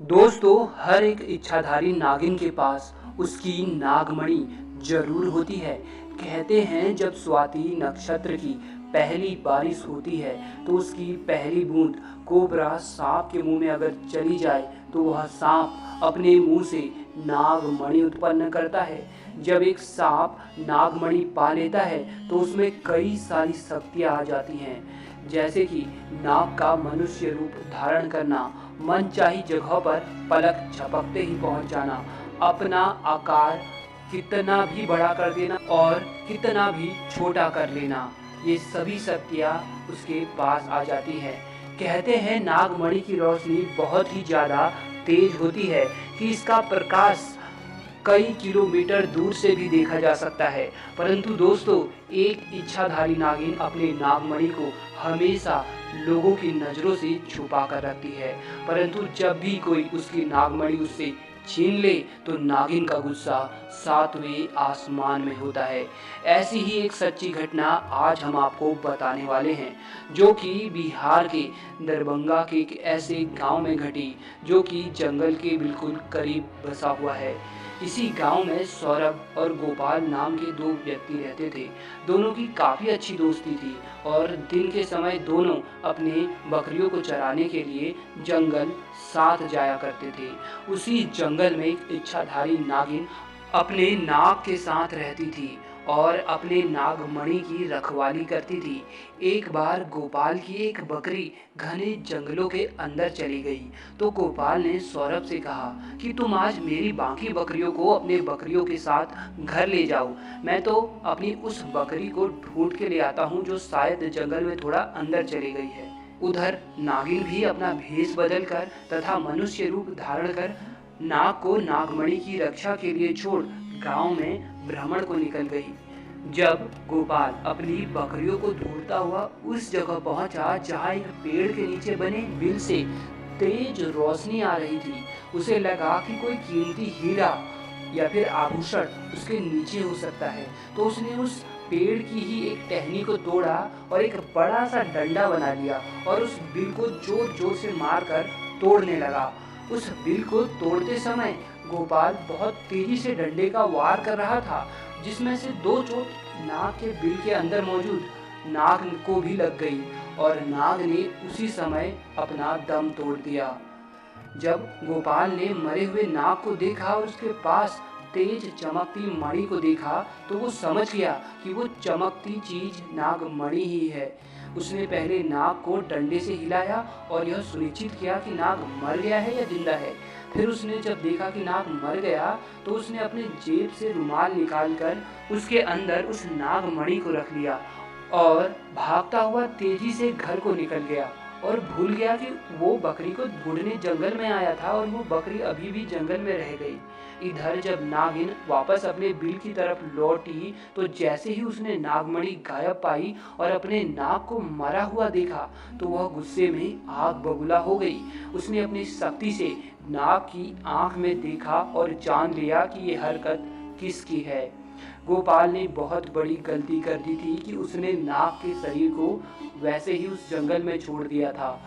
दोस्तों, हर एक इच्छाधारी नागिन के पास उसकी नागमणि जरूर होती है। कहते हैं जब स्वाति नक्षत्र की पहली बारिश होती है तो उसकी पहली बूंद कोबरा सांप के मुंह में अगर चली जाए तो वह सांप अपने मुंह से नागमणि उत्पन्न करता है। जब एक सांप नागमणि पा लेता है तो उसमें कई सारी शक्तियां आ जाती हैं, जैसे कि नाग का मनुष्य रूप धारण करना, मनचाही जगह पर पलक झपकते ही पहुंच जाना, अपना आकार कितना भी बड़ा कर देना और कितना भी छोटा कर लेना। ये सभी शक्तियाँ उसके पास आ जाती हैं। कहते हैं नागमणि की रोशनी बहुत ही ज़्यादा तेज होती है कि इसका प्रकाश कई किलोमीटर दूर से भी देखा जा सकता है। परंतु दोस्तों, एक इच्छाधारी नागिन अपने नागमणि को हमेशा लोगों की नज़रों से छुपा कर रखती है, परंतु जब भी कोई उसकी नागमणि उससे छीन ले तो नागिन का गुस्सा सातवें आसमान में होता है। ऐसी ही एक सच्ची घटना आज हम आपको बताने वाले हैं, जो कि बिहार के दरभंगा के एक ऐसे गांव में घटी, जो कि जंगल के बिल्कुल करीब बसा हुआ है। इसी गांव में सौरभ और गोपाल नाम के दो व्यक्ति रहते थे। दोनों की काफ़ी अच्छी दोस्ती थी और दिन के समय दोनों अपने बकरियों को चराने के लिए जंगल साथ जाया करते थे। उसी जंगल में एक इच्छाधारी नागिन अपने नाग के साथ रहती थी और अपने नागमणि की रखवाली करती थी। एक बार गोपाल की एक बकरी घने जंगलों के अंदर चली गई तो गोपाल ने सौरभ से कहा कि तुम आज मेरी बाकी बकरियों को अपने बकरियों के साथ घर ले जाओ। मैं तो अपनी उस बकरी को ढूंढ के ले आता हूँ जो शायद जंगल में थोड़ा अंदर चली गई है। उधर नागिन भी अपना भेष बदल कर तथा मनुष्य रूप धारण कर नाग को नागमणि की रक्षा के लिए छोड़ गांव में भ्रमण को निकल गई। जब गोपाल अपनी बकरियों को ढूंढता हुआ उस जगह पहुंचा जहां एक पेड़ के नीचे बने बिल से तेज रोशनी आ रही थी, उसे लगा कि कोई कीमती हीरा या फिर आभूषण उसके नीचे हो सकता है। तो उसने उस पेड़ की ही एक टहनी को तोड़ा और एक बड़ा सा डंडा बना लिया और उस बिल को जोर जोर से मारकर तोड़ने लगा। उस बिल को तोड़ते समय गोपाल बहुत तेजी से डंडे का वार कर रहा था, जिसमें से दो चोट नाग के बिल के अंदर मौजूद नाग को भी लग गई और नाग ने उसी समय अपना दम तोड़ दिया। जब गोपाल ने मरे हुए नाग को देखा और उसके पास तेज चमकती मणि को देखा तो वो समझ गया कि वो चमकती चीज नागमणि ही है। उसने पहले नाग को डंडे से हिलाया और यह सुनिश्चित किया कि नाग मर गया है या जिंदा है। फिर उसने जब देखा कि नाग मर गया तो उसने अपने जेब से रुमाल निकालकर उसके अंदर उस नागमणि को रख लिया और भागता हुआ तेजी से घर को निकल गया और भूल गया कि वो बकरी को ढूंढने जंगल में आया था और वो बकरी अभी भी जंगल में रह गई। इधर जब नागिन वापस अपने बिल की तरफ लौटी तो जैसे ही उसने नागमणि गायब पाई और अपने नाग को मरा हुआ देखा तो वह गुस्से में आग बबूला हो गई। उसने अपनी शक्ति से नाग की आंख में देखा और जान लिया कि ये हरकत किसकी है। गोपाल ने बहुत बड़ी गलती कर दी थी कि उसने नाग के शरीर को वैसे ही उस जंगल में छोड़ दिया था।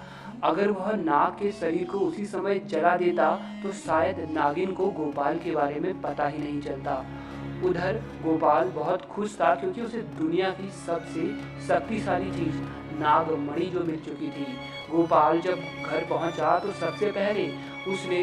अगर वह नाग के शरीर को उसी समय जला देता तो शायद नागिन को गोपाल के बारे में पता ही नहीं चलता। उधर गोपाल बहुत खुश था क्योंकि उसे दुनिया की सबसे शक्तिशाली चीज नागमणि जो मिल चुकी थी। गोपाल जब घर पहुंचा तो सबसे पहले उसने